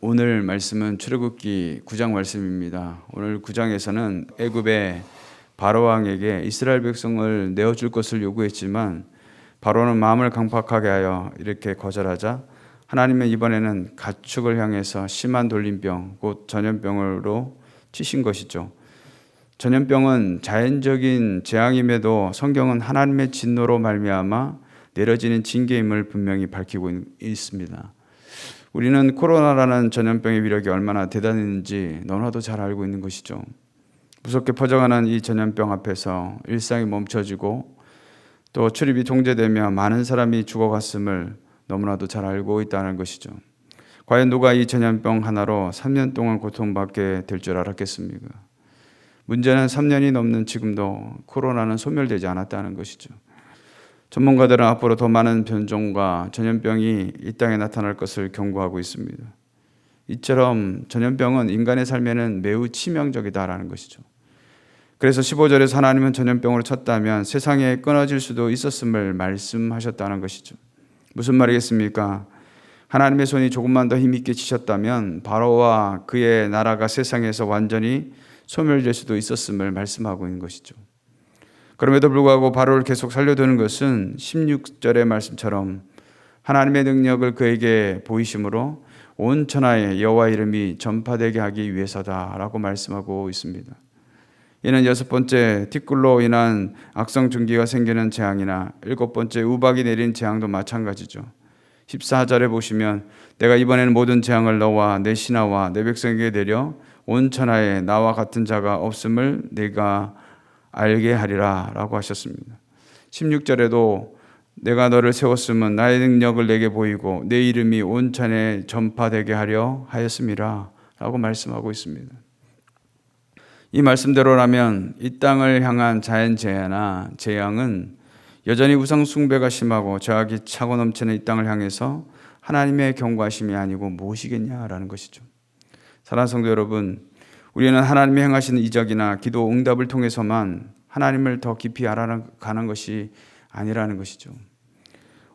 오늘 말씀은 출애굽기 9장 말씀입니다. 오늘 9장에서는 애굽의 바로 왕에게 이스라엘 백성을 내어줄 것을 요구했지만 바로는 마음을 강팍하게 하여 이렇게 거절하자 하나님은 이번에는 가축을 향해서 심한 돌림병, 곧 전염병으로 치신 것이죠. 전염병은 자연적인 재앙임에도 성경은 하나님의 진노로 말미암아 내려지는 징계임을 분명히 밝히고 있습니다. 우리는 코로나라는 전염병의 위력이 얼마나 대단했는지 너무나도 잘 알고 있는 것이죠. 무섭게 퍼져가는 이 전염병 앞에서 일상이 멈춰지고 또 출입이 통제되며 많은 사람이 죽어갔음을 너무나도 잘 알고 있다는 것이죠. 과연 누가 이 전염병 하나로 3년 동안 고통받게 될 줄 알았겠습니까? 문제는 3년이 넘는 지금도 코로나는 소멸되지 않았다는 것이죠. 전문가들은 앞으로 더 많은 변종과 전염병이 이 땅에 나타날 것을 경고하고 있습니다. 이처럼 전염병은 인간의 삶에는 매우 치명적이다라는 것이죠. 그래서 15절에서 하나님은 전염병으로 쳤다면 세상에 끊어질 수도 있었음을 말씀하셨다는 것이죠. 무슨 말이겠습니까? 하나님의 손이 조금만 더 힘있게 치셨다면 바로와 그의 나라가 세상에서 완전히 소멸될 수도 있었음을 말씀하고 있는 것이죠. 그럼에도 불구하고 바로를 계속 살려두는 것은 16절의 말씀처럼 하나님의 능력을 그에게 보이심으로 온 천하에 여호와 이름이 전파되게 하기 위해서다라고 말씀하고 있습니다. 이는 6번째 티끌로 인한 악성 증기가 생기는 재앙이나 7번째 우박이 내린 재앙도 마찬가지죠. 14절에 보시면 내가 이번에는 모든 재앙을 너와 내 신하와 내 백성에게 내려 온 천하에 나와 같은 자가 없음을 내가 알게 하리라 라고 하셨습니다. 16절에도 내가 너를 세웠음은 나의 능력을 내게 보이고 내 이름이 온 천하에 전파되게 하려 하였음이라 라고 말씀하고 있습니다. 이 말씀대로라면 이 땅을 향한 자연재해나 재앙은 여전히 우상 숭배가 심하고 죄악이 차고 넘치는 이 땅을 향해서 하나님의 경고하심이 아니고 무엇이겠냐라는 것이죠. 사랑하는 성도 여러분, 우리는 하나님이 행하시는 이적이나 기도 응답을 통해서만 하나님을 더 깊이 알아가는 것이 아니라는 것이죠.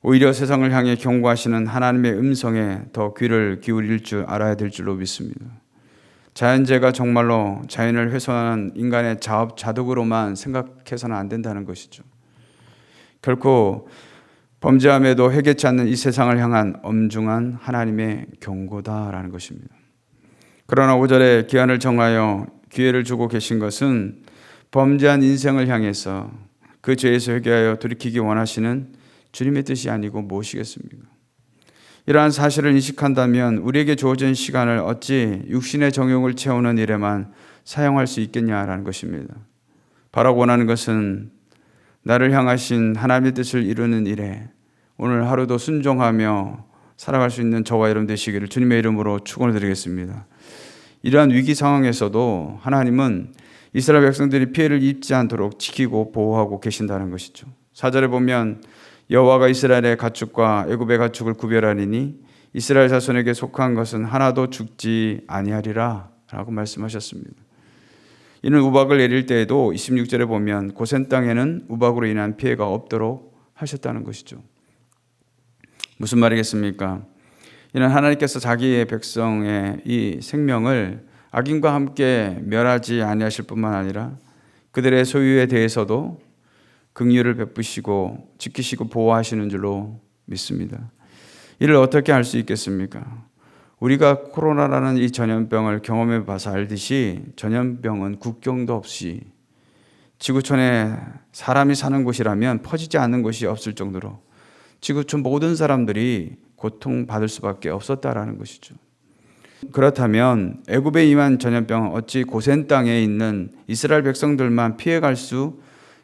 오히려 세상을 향해 경고하시는 하나님의 음성에 더 귀를 기울일 줄 알아야 될 줄로 믿습니다. 자연재해가 정말로 자연을 훼손하는 인간의 자업자득으로만 생각해서는 안 된다는 것이죠. 결코 범죄함에도 회개치 않는 이 세상을 향한 엄중한 하나님의 경고다라는 것입니다. 그러나 5절에 기한을 정하여 기회를 주고 계신 것은 범죄한 인생을 향해서 그 죄에서 회개하여 돌이키기 원하시는 주님의 뜻이 아니고 무엇이겠습니까? 이러한 사실을 인식한다면 우리에게 주어진 시간을 어찌 육신의 정욕을 채우는 일에만 사용할 수 있겠냐라는 것입니다. 바라고 원하는 것은 나를 향하신 하나님의 뜻을 이루는 일에 오늘 하루도 순종하며 살아갈 수 있는 저와 여러분 되시기를 주님의 이름으로 축원을 드리겠습니다. 이러한 위기 상황에서도 하나님은 이스라엘 백성들이 피해를 입지 않도록 지키고 보호하고 계신다는 것이죠. 4절에 보면 여호와가 이스라엘의 가축과 애굽의 가축을 구별하리니 이스라엘 자손에게 속한 것은 하나도 죽지 아니하리라 라고 말씀하셨습니다. 이는 우박을 내릴 때에도 26절에 보면 고센 땅에는 우박으로 인한 피해가 없도록 하셨다는 것이죠. 무슨 말이겠습니까? 이는 하나님께서 자기의 백성의 이 생명을 악인과 함께 멸하지 아니하실 뿐만 아니라 그들의 소유에 대해서도 긍휼을 베푸시고 지키시고 보호하시는 줄로 믿습니다. 이를 어떻게 알 수 있겠습니까? 우리가 코로나라는 이 전염병을 경험해 봐서 알듯이 전염병은 국경도 없이 지구촌에 사람이 사는 곳이라면 퍼지지 않는 곳이 없을 정도로 지구촌 모든 사람들이 고통받을 수밖에 없었다라는 것이죠. 그렇다면 애굽에 임한 전염병은 어찌 고센 땅에 있는 이스라엘 백성들만 피해갈 수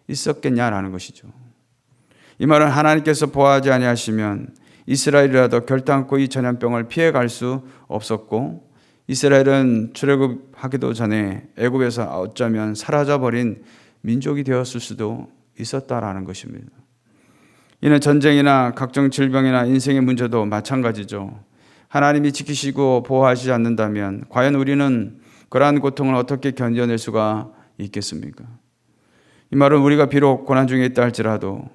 있었겠냐라는 것이죠. 이 말은 하나님께서 보호하지 아니하시면 이스라엘이라도 결단코 이 전염병을 피해갈 수 없었고 이스라엘은 출애굽하기도 전에 애굽에서 어쩌면 사라져버린 민족이 되었을 수도 있었다라는 것입니다. 이는 전쟁이나 각종 질병이나 인생의 문제도 마찬가지죠. 하나님이 지키시고 보호하시지 않는다면 과연 우리는 그러한 고통을 어떻게 견뎌낼 수가 있겠습니까? 이 말은 우리가 비록 고난 중에 있다 할지라도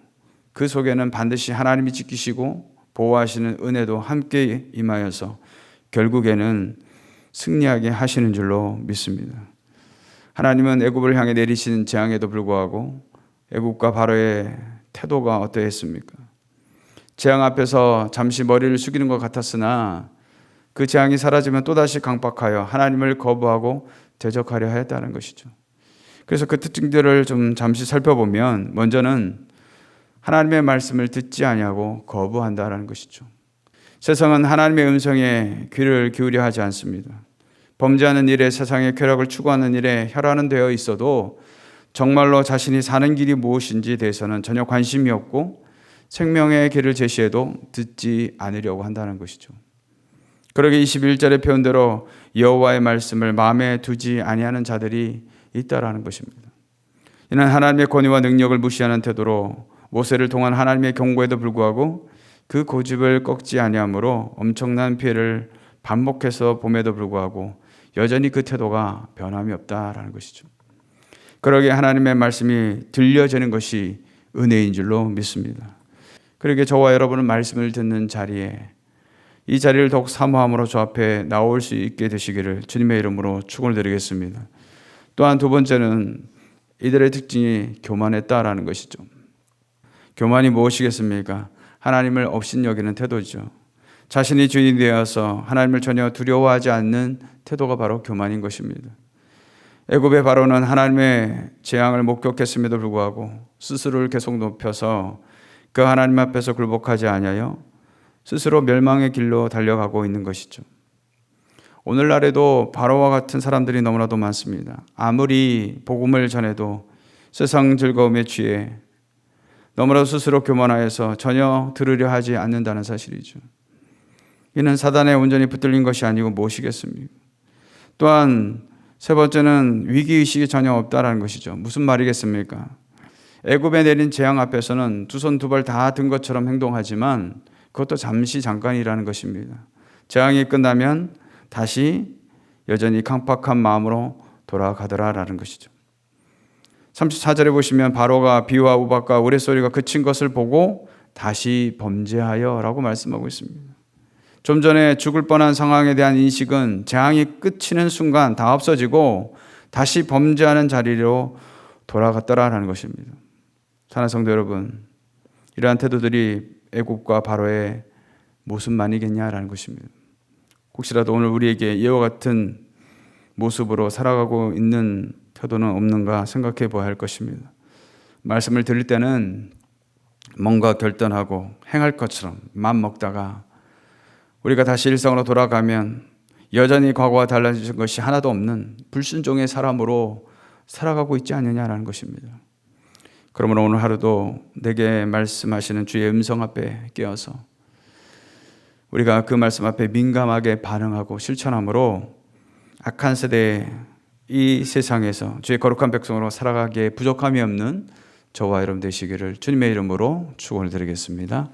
그 속에는 반드시 하나님이 지키시고 보호하시는 은혜도 함께 임하여서 결국에는 승리하게 하시는 줄로 믿습니다. 하나님은 애굽을 향해 내리신 재앙에도 불구하고 애굽과 바로의 태도가 어떠했습니까? 재앙 앞에서 잠시 머리를 숙이는 것 같았으나 그 재앙이 사라지면 또다시 강박하여 하나님을 거부하고 대적하려 하였다는 것이죠. 그래서 그 특징들을 좀 잠시 살펴보면 먼저는 하나님의 말씀을 듣지 아니하고 거부한다라는 것이죠. 세상은 하나님의 음성에 귀를 기울여 하지 않습니다. 범죄하는 일에 세상의 쾌락을 추구하는 일에 혈안은 되어 있어도 정말로 자신이 사는 길이 무엇인지에 대해서는 전혀 관심이 없고 생명의 길을 제시해도 듣지 않으려고 한다는 것이죠. 그러게 21절의 표현대로 여호와의 말씀을 마음에 두지 아니하는 자들이 있다라는 것입니다. 이는 하나님의 권위와 능력을 무시하는 태도로 모세를 통한 하나님의 경고에도 불구하고 그 고집을 꺾지 아니하므로 엄청난 피해를 반복해서 봄에도 불구하고 여전히 그 태도가 변함이 없다라는 것이죠. 그러기에 하나님의 말씀이 들려지는 것이 은혜인 줄로 믿습니다. 그러기에 저와 여러분은 말씀을 듣는 자리에 이 자리를 더욱 사모함으로 저 앞에 나올 수 있게 되시기를 주님의 이름으로 축원을 드리겠습니다. 또한 두 번째는 이들의 특징이 교만했다라는 것이죠. 교만이 무엇이겠습니까? 하나님을 업신여기는 태도죠. 자신이 주인이 되어서 하나님을 전혀 두려워하지 않는 태도가 바로 교만인 것입니다. 애굽의 바로는 하나님의 재앙을 목격했음에도 불구하고 스스로를 계속 높여서 그 하나님 앞에서 굴복하지 아니하여 스스로 멸망의 길로 달려가고 있는 것이죠. 오늘날에도 바로와 같은 사람들이 너무나도 많습니다. 아무리 복음을 전해도 세상 즐거움에 취해 너무나도 스스로 교만하여서 전혀 들으려 하지 않는다는 사실이죠. 이는 사단에 온전히 붙들린 것이 아니고 무엇이겠습니까? 또한 세 번째는 위기의식이 전혀 없다라는 것이죠. 무슨 말이겠습니까? 애굽에 내린 재앙 앞에서는 두 손 두 발 다 든 것처럼 행동하지만 그것도 잠깐이라는 것입니다. 재앙이 끝나면 다시 여전히 강팍한 마음으로 돌아가더라라는 것이죠. 34절에 보시면 바로가 비와 우박과 우레소리가 그친 것을 보고 다시 범죄하여 라고 말씀하고 있습니다. 좀 전에 죽을 뻔한 상황에 대한 인식은 재앙이 끝이는 순간 다 없어지고 다시 범죄하는 자리로 돌아갔더라라는 것입니다. 사랑하는 성도 여러분, 이러한 태도들이 애굽과 바로의 모습만이겠냐라는 것입니다. 혹시라도 오늘 우리에게 이와 같은 모습으로 살아가고 있는 태도는 없는가 생각해 보아야 할 것입니다. 말씀을 들을 때는 뭔가 결단하고 행할 것처럼 맘 먹다가 우리가 다시 일상으로 돌아가면 여전히 과거와 달라진 것이 하나도 없는 불순종의 사람으로 살아가고 있지 않느냐라는 것입니다. 그러므로 오늘 하루도 내게 말씀하시는 주의 음성 앞에 깨어서 우리가 그 말씀 앞에 민감하게 반응하고 실천함으로 악한 세대의 이 세상에서 주의 거룩한 백성으로 살아가기에 부족함이 없는 저와 여러분 되시기를 주님의 이름으로 축원을 드리겠습니다.